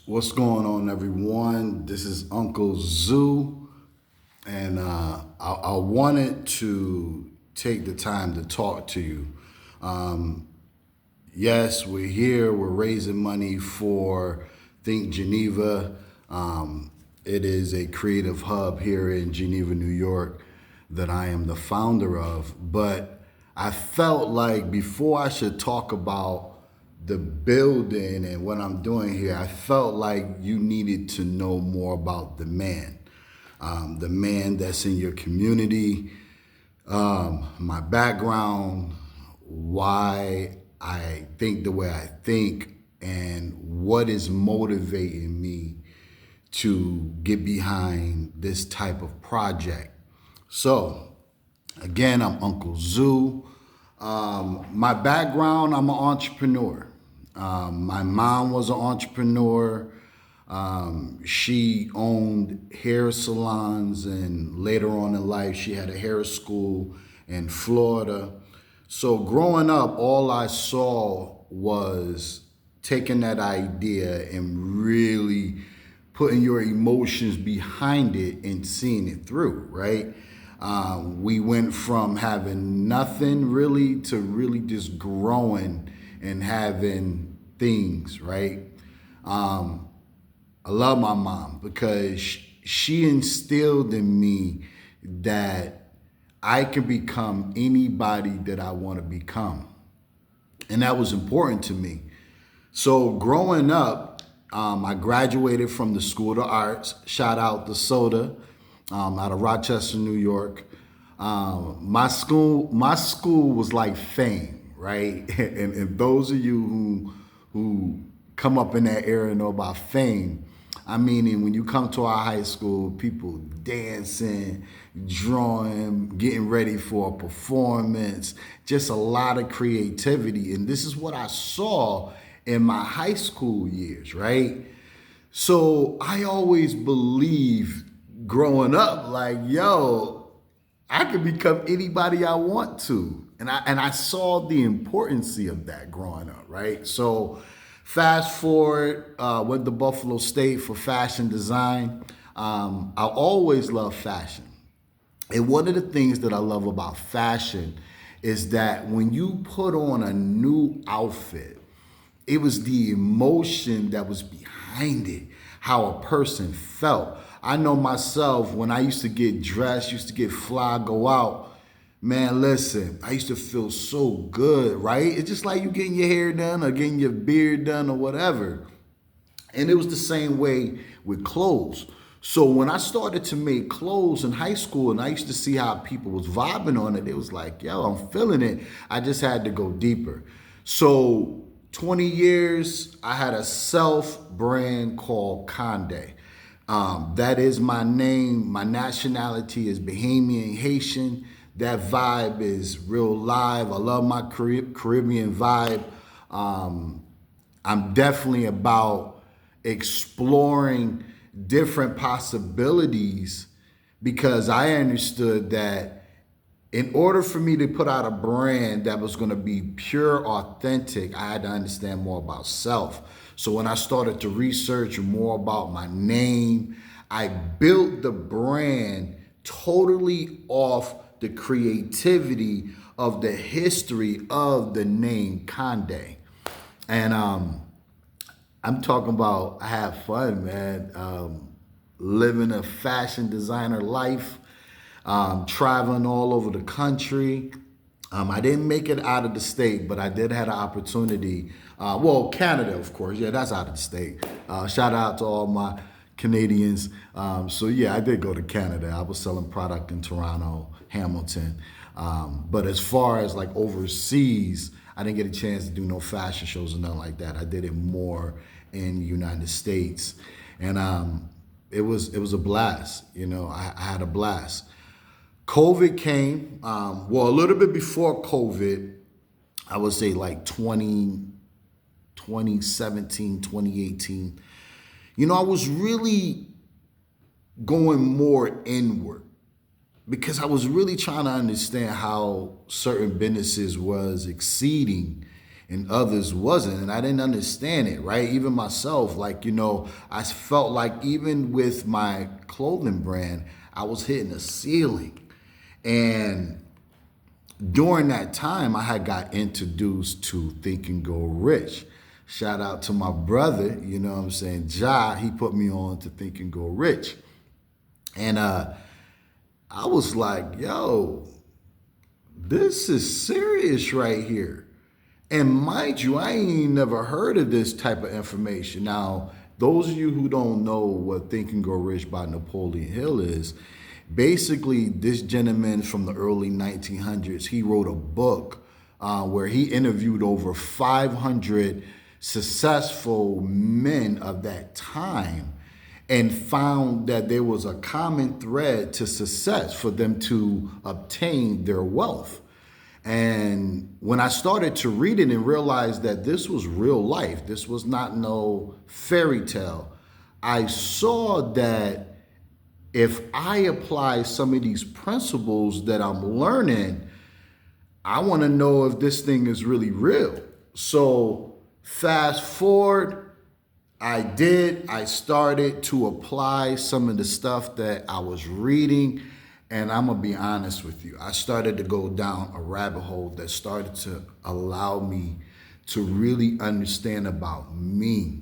What's going on, everyone? This is Unkl Zu, and I wanted to take the time to talk to you. Um, yes, we're here. We're raising money for Think Geneva. It is a creative hub here in Geneva, New York, that I am the founder of. But I felt like before I should talk about the building and what I'm doing here, I felt like you needed to know more about the man that's in your community, my background, why I think the way I think, and what is motivating me to get behind this type of project. So, again, I'm Unkl Zu. My background, I'm an entrepreneur. My mom was an entrepreneur. She owned hair salons, and later on in life, she had a hair school in Florida. So growing up, all I saw was taking that idea and really putting your emotions behind it and seeing it through, right? We went from having nothing really to really just growing and having things, right? I love my mom because she instilled in me that I can become anybody that I want to become. And that was important to me. So growing up, I graduated from the School of the Arts. Shout out to Soda, out of Rochester, New York. My school was like fame, right? And those of you who come up in that area know about fame. I mean, and when you come to our high school, people dancing, drawing, getting ready for a performance, just a lot of creativity. And this is what I saw in my high school years, right? So I always believed growing up, like, yo, I can become anybody I want to. And I saw the importance of that growing up, right? So fast forward, went to Buffalo State for fashion design. I always loved fashion. And one of the things that I love about fashion is that when you put on a new outfit, it was the emotion that was behind it, how a person felt. I know myself when I used to get dressed, used to get fly, go out. Man, listen, I used to feel so good, right? It's just like you getting your hair done or getting your beard done or whatever. And it was the same way with clothes. So when I started to make clothes in high school and I used to see how people was vibing on it, it was like, yo, I'm feeling it. I just had to go deeper. So 20 years, I had a self brand called Conde. That is my name. My nationality is Bahamian Haitian. That vibe is real live. I love my Caribbean vibe. I'm definitely about exploring different possibilities because I understood that in order for me to put out a brand that was going to be pure, authentic, I had to understand more about self. So when I started to research more about my name, I built the brand totally off the creativity of the history of the name Conde. And I'm talking about I have fun, man. Living a fashion designer life, traveling all over the country. I didn't make it out of the state, but I did have an opportunity. Well, Canada, of course. Yeah, that's out of the state. Shout out to all my Canadians. So yeah, I did go to Canada. I was selling product in Toronto, Hamilton. But as far as like overseas, I didn't get a chance to do no fashion shows or nothing like that. I did it more in the United States. And it was a blast. You know, I had a blast. COVID came, well, a little bit before COVID, I would say like 2017, 2018. You know, I was really going more inward because I was really trying to understand how certain businesses was exceeding and others wasn't. And I didn't understand it, right? Even myself, like, I felt like even with my clothing brand, I was hitting a ceiling. And during that time, I had got introduced to Think and Go Rich. Shout out to my brother, you know what I'm saying, Ja, he put me on to Think and Go Rich. And I was like, yo, this is serious right here. And mind you, I ain't never heard of this type of information. Now, those of you who don't know what Think and Go Rich by Napoleon Hill is, basically this gentleman from the early 1900s, he wrote a book where he interviewed over 500 successful men of that time and found that there was a common thread to success for them to obtain their wealth. And when I started to read it and realized that this was real life, this was not no fairy tale, I saw that if I apply some of these principles that I'm learning, I want to know if this thing is really real. So fast forward, I started to apply some of the stuff that I was reading. And I'm going to be honest with you. I started to go down a rabbit hole that started to allow me to really understand about me,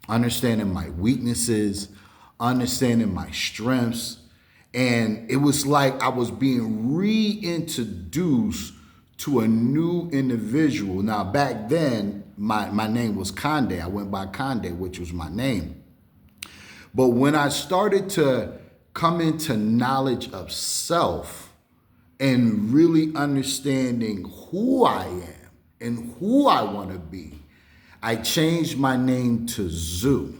understanding my weaknesses, understanding my strengths. And it was like I was being reintroduced to a new individual. Now, back then, my name was Conde. I went by Conde, which was my name. But when I started to come into knowledge of self and really understanding who I am and who I want to be, I changed my name to Zu,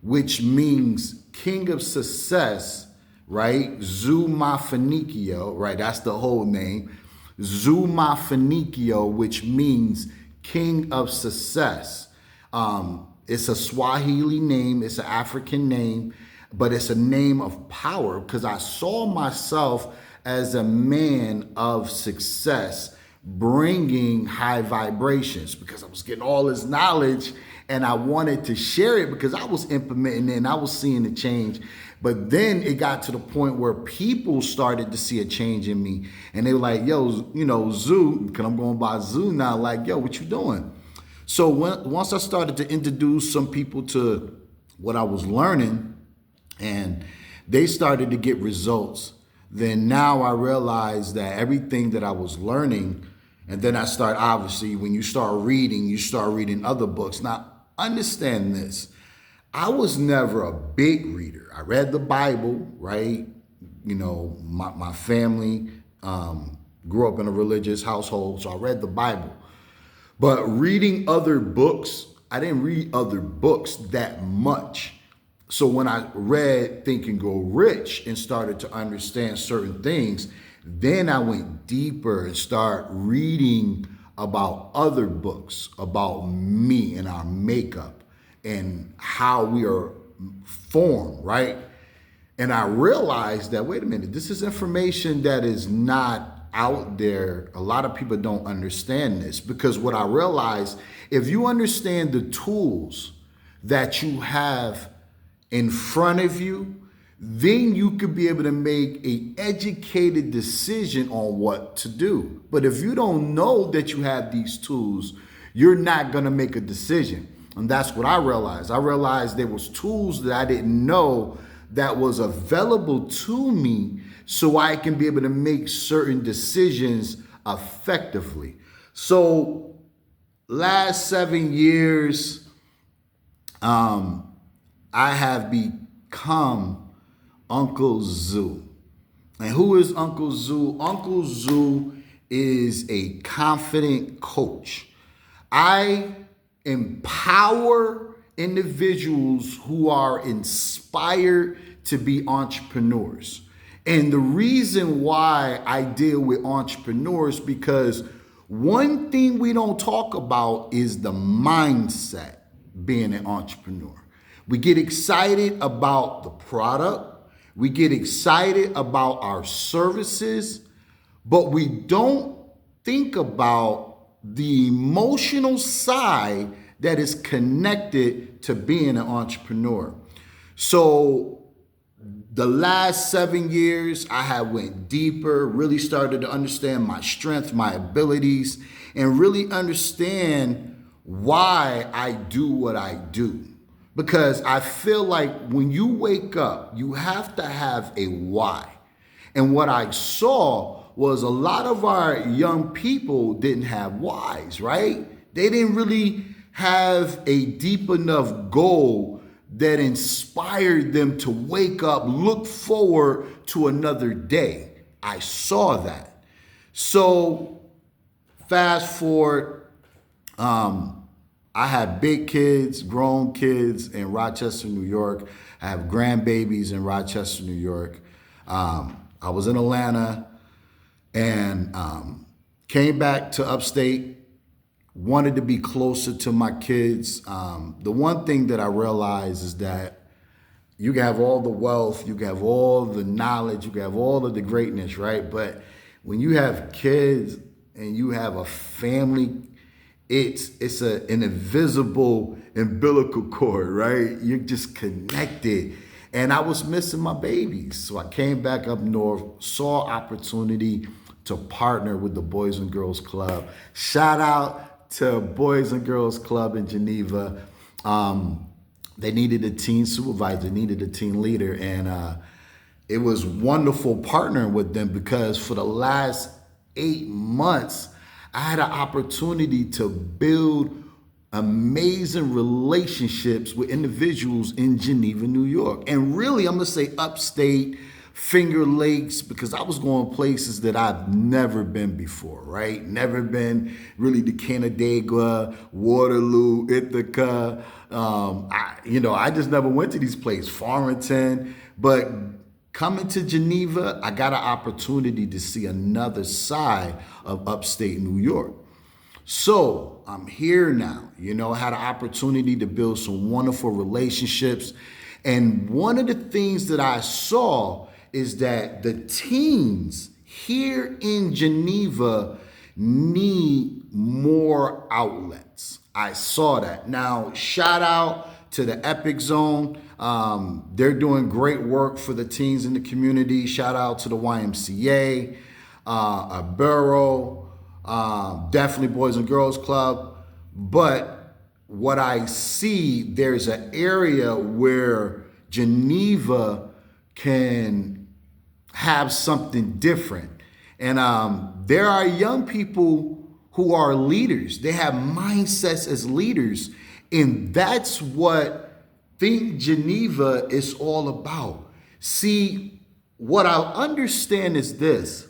which means King of Success, right? Zu Mafanikio, right? That's the whole name. Zu Mafanikio, which means King of Success. It's a Swahili name. It's an African name, but it's a name of power because I saw myself as a man of success, bringing high vibrations because I was getting all this knowledge and I wanted to share it because I was implementing it and I was seeing the change. But then it got to the point where people started to see a change in me and they were like, yo, Zu, because I'm going by Zu now, like, yo, what you doing? So once I started to introduce some people to what I was learning and they started to get results, then now I realized that everything that I was learning, and then I start, obviously, when you start reading other books. Now, understand this. I was never a big reader. I read the Bible, right? My family grew up in a religious household, so I read the Bible. But reading other books, I didn't read other books that much. So when I read Think and Go Rich and started to understand certain things, then I went deeper and started reading about other books, about me and our makeup and how we are formed, right? And I realized that, wait a minute, this is information that is not out there. A lot of people don't understand this because what I realized, if you understand the tools that you have in front of you, then you could be able to make an educated decision on what to do. But if you don't know that you have these tools, you're not going to make a decision. And that's what I realized. I realized there was tools that I didn't know that was available to me so I can be able to make certain decisions effectively. So last 7 years, I have become Unkl Zu. And who is Unkl Zu? Unkl Zu is a confident coach. I empower individuals who are inspired to be entrepreneurs. And the reason why I deal with entrepreneurs, because one thing we don't talk about is the mindset being an entrepreneur. We get excited about the product. We get excited about our services, but we don't think about the emotional side that is connected to being an entrepreneur. So the last 7 years, I have went deeper, really started to understand my strength, my abilities, and really understand why I do what I do. Because I feel like when you wake up, you have to have a why. And what I saw was a lot of our young people didn't have whys, right? They didn't really have a deep enough goal that inspired them to wake up, look forward to another day. I saw that. So fast forward, I have big kids, grown kids in Rochester, New York. I have grandbabies in Rochester, New York. I was in Atlanta and came back to upstate, wanted to be closer to my kids. The one thing that I realized is that you can have all the wealth, you can have all the knowledge, you can have all of the greatness, right? But when you have kids and you have a family, it's an invisible umbilical cord, right? You're just connected. And I was missing my babies. So I came back up north, saw opportunity to partner with the Boys and Girls Club. Shout out to Boys and Girls Club in Geneva. They needed a teen supervisor, needed a teen leader. And it was wonderful partnering with them because for the last 8 months, I had an opportunity to build amazing relationships with individuals in Geneva, New York. And really, I'm gonna say upstate, Finger Lakes, because I was going places that I've never been before, right? Never been really to Canandaigua, Waterloo, Ithaca. I just never went to these places, Farmington. But coming to Geneva, I got an opportunity to see another side of upstate New York. So I'm here now, I had an opportunity to build some wonderful relationships. And one of the things that I saw is that the teens here in Geneva need more outlets. I saw that. Now, shout out to the Epic Zone. They're doing great work for the teens in the community. Shout out to the YMCA, Borough, definitely Boys and Girls Club. But what I see, there's an area where Geneva can have something different. And there are young people who are leaders. They have mindsets as leaders. And that's what Think Geneva is all about. See, what I understand is this.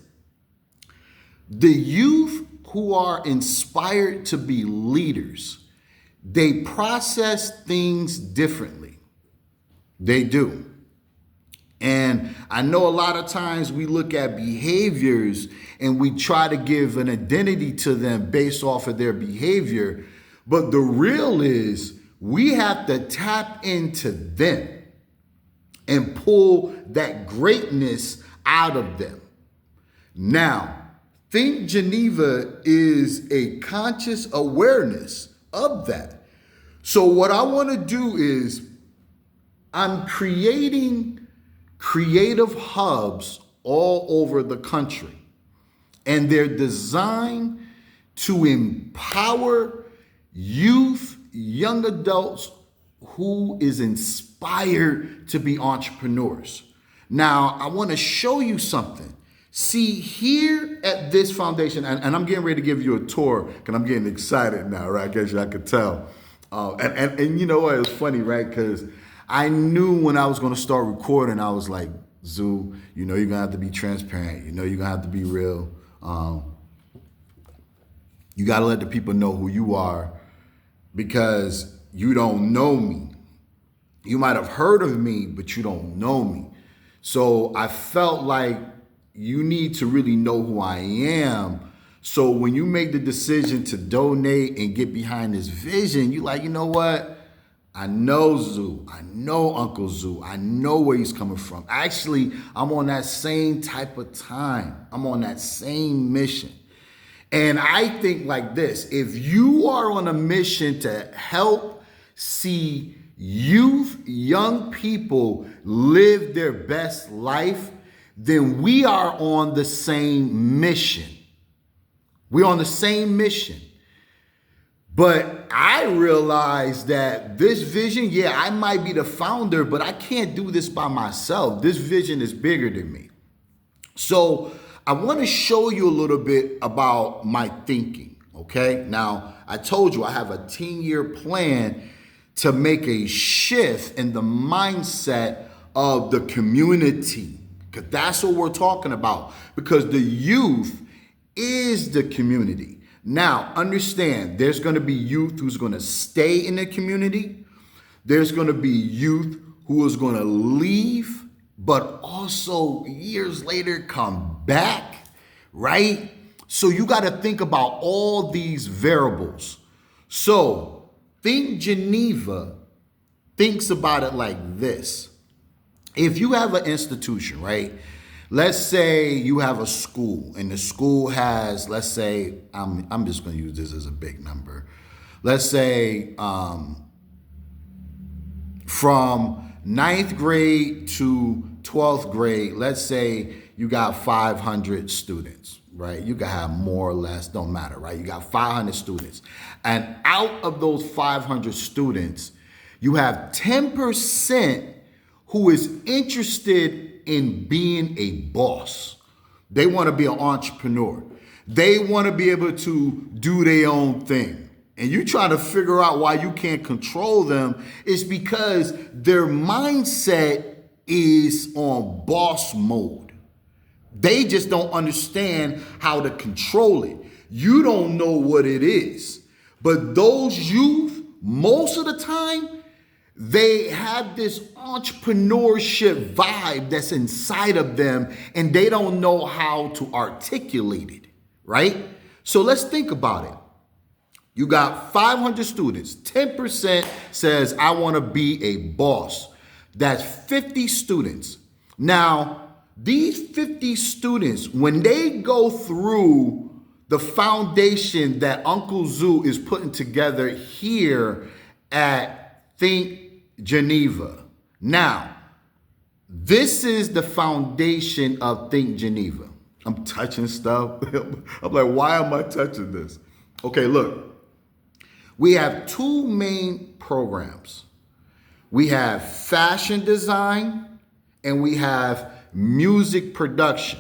The youth who are inspired to be leaders, they process things differently. They do. And I know a lot of times we look at behaviors and we try to give an identity to them based off of their behavior. But the real is we have to tap into them and pull that greatness out of them. Now, Think Geneva is a conscious awareness of that. So what I want to do is I'm creating creative hubs all over the country. And they're designed to empower youth, young adults who is inspired to be entrepreneurs. Now, I want to show you something. See, here at this foundation, and I'm getting ready to give you a tour because I'm getting excited now, right? I guess y'all could tell. And you know what? It was funny, right? Because I knew when I was going to start recording, I was like, Zu, you're going to have to be transparent. You're going to have to be real. You got to let the people know who you are because you don't know me. You might have heard of me, but you don't know me. So I felt like you need to really know who I am. So when you make the decision to donate and get behind this vision, you're like, you know what? I know Zu. I know Unkl Zu. I know where he's coming from. Actually, I'm on that same type of time. I'm on that same mission. And I think like this, if you are on a mission to help see youth, young people live their best life, then we are on the same mission. We're on the same mission. But I realize that this vision, yeah, I might be the founder, but I can't do this by myself. This vision is bigger than me. So I want to show you a little bit about my thinking, okay? Now, I told you I have a 10-year plan to make a shift in the mindset of the community, because that's what we're talking about, because the youth is the community. Now, understand, there's going to be youth who's going to stay in the community. There's going to be youth who is going to leave, but also years later come back, right? So you got to think about all these variables. So Think Geneva thinks about it like this. If you have an institution, right? Let's say you have a school and the school has, let's say, I'm just going to use this as a big number. Let's say from 9th grade to 12th grade, let's say you got 500 students, right? You can have more or less, don't matter, right? You got 500 students. And out of those 500 students, you have 10% who is interested in being a boss. They want to be an entrepreneur. They want to be able to do their own thing. And you try to figure out why you can't control them. It's because their mindset is on boss mode. They just don't understand how to control it. You don't know what it is. But those youth, most of the time, they have this entrepreneurship vibe that's inside of them, and they don't know how to articulate it, right? So let's think about it. You got 500 students. 10% says, I want to be a boss. That's 50 students. Now, these 50 students, when they go through the foundation that Unkl Zu is putting together here at Think Geneva. Now, this is the foundation of Think Geneva. I'm touching stuff. I'm like, why am I touching this? Okay, look. We have two main programs. We have fashion design and we have music production.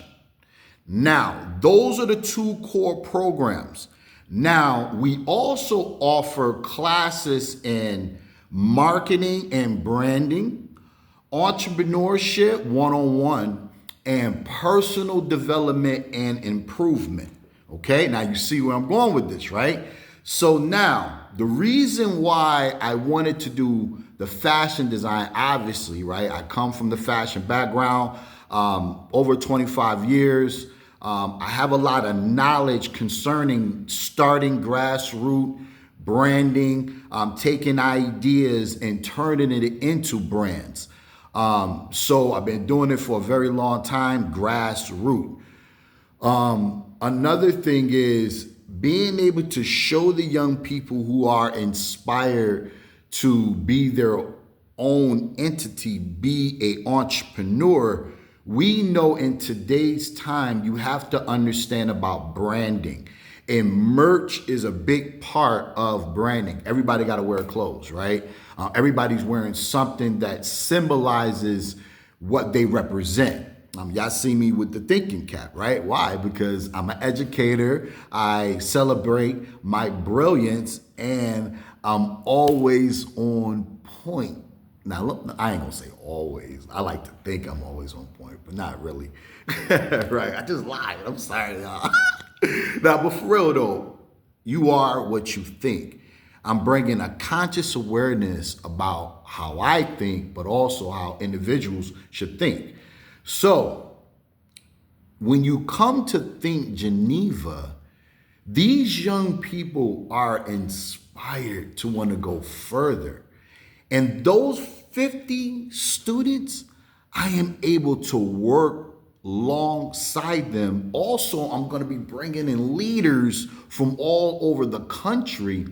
Now, those are the two core programs. Now, we also offer classes in marketing and branding, entrepreneurship one-on-one, and personal development and improvement. Okay, now you see where I'm going with this, right? So now, the reason why I wanted to do the fashion design, obviously, right? I come from the fashion background, over 25 years. I have a lot of knowledge concerning starting grassroots branding, taking ideas and turning it into brands. So I've been doing it for a very long time, grassroots. Another thing is being able to show the young people who are inspired to be their own entity, be an entrepreneur. We know in today's time, you have to understand about branding. And merch is a big part of branding. Everybody got to wear clothes, right? Everybody's wearing something that symbolizes what they represent. Y'all see me with the thinking cap, right? Why? Because I'm an educator. I celebrate my brilliance and I'm always on point. Now, look, I ain't gonna say always. I like to think I'm always on point, but not really. Right? I just lied. I'm sorry, y'all. Now, but for real though, you are what you think. I'm bringing a conscious awareness about how I think, but also how individuals should think. So, when you come to Think Geneva, these young people are inspired to want to go further. And those 50 students, I am able to work alongside them, also, I'm going to be bringing in leaders from all over the country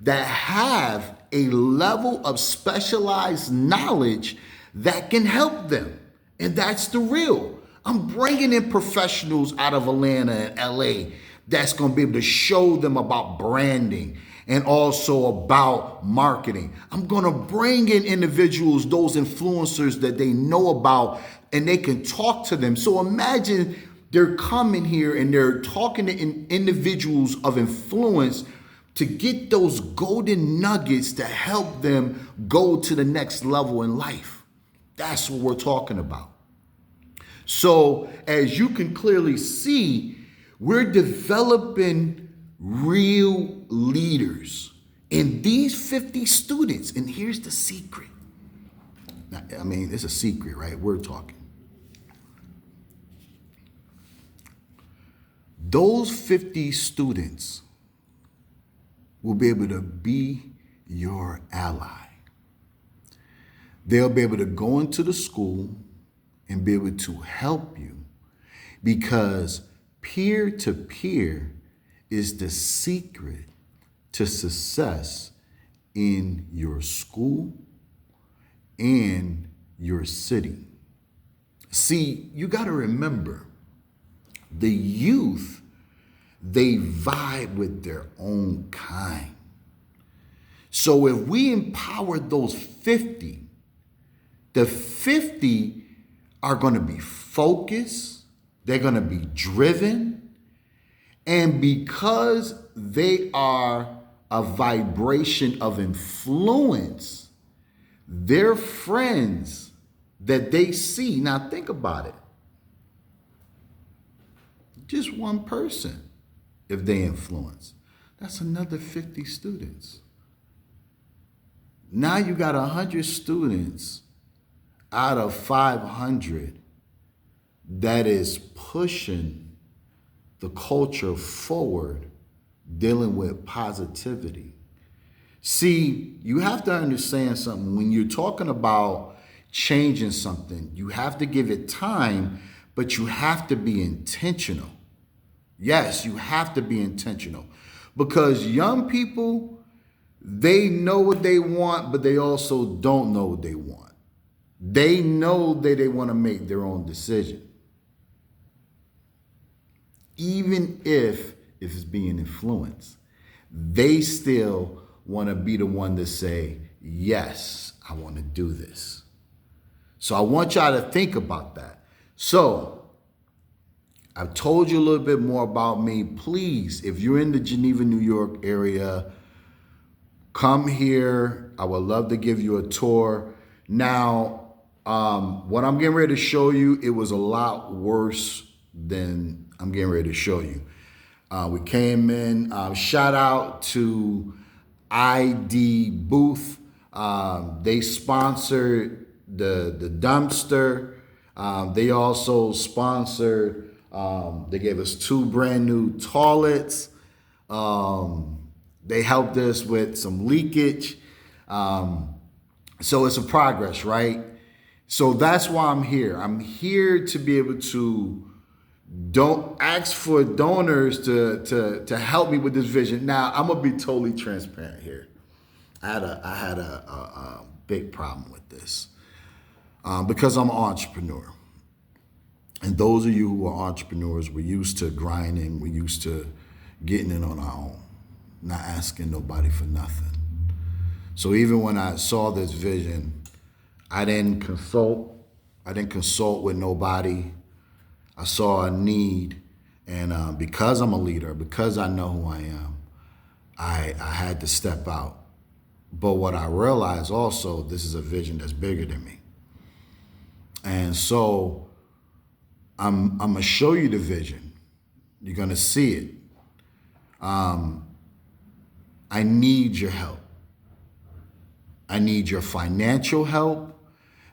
that have a level of specialized knowledge that can help them. And that's the real. I'm bringing in professionals out of Atlanta and LA that's going to be able to show them about branding and also about marketing. I'm going to bring in individuals, those influencers that they know about, and they can talk to them. So imagine they're coming here and they're talking to individuals of influence to get those golden nuggets to help them go to the next level in life. That's what we're talking about. So as you can clearly see, we're developing real leaders. And these 50 students, and here's the secret. Now, I mean, it's a secret, right? We're talking. Those 50 students will be able to be your ally. They'll be able to go into the school and be able to help you, because peer-to-peer is the secret to success in your school and your city. See, you got to remember, the youth, they vibe with their own kind. So if we empower those 50, the 50 are going to be focused, they're going to be driven, and because they are a vibration of influence, their friends that they see, now think about it, just one person, if they influence, that's another 50 students. Now you got 100 students out of 500 that is pushing the culture forward, dealing with positivity. See, you have to understand something. When you're talking about changing something, you have to give it time, but you have to be intentional. Yes, you have to be intentional, because young people, they know what they want, but they also don't know what they want. They know that they want to make their own decision, even if it's being influenced. They still want to be the one to say, yes, I want to do this. So I want y'all to think about that. So I've told you a little bit more about me. Please, if you're in the Geneva, New York area, come here. I would love to give you a tour. Now, what I'm getting ready to show you, it was a lot worse than I'm getting ready to show you. We came in, shout out to ID Booth. They sponsored the dumpster. They also sponsored, they gave us 2 brand new toilets. They helped us with some leakage. So it's a progress, right? So that's why I'm here. I'm here to be able to don't ask for donors to help me with this vision. Now, I'm gonna be totally transparent here. I had a big problem with this because I'm an entrepreneur. And those of you who are entrepreneurs, we're used to grinding, we're used to getting it on our own, not asking nobody for nothing. So even when I saw this vision, I didn't consult with nobody. I saw a need, and because I'm a leader, because I know who I am, I had to step out. But what I realized also, this is a vision that's bigger than me. And so I'm gonna show you the vision. You're gonna see it. I need your help. I need your financial help,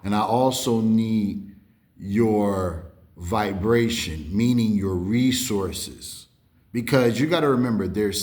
and I also need your vibration, meaning your resources. Because you got to remember, there's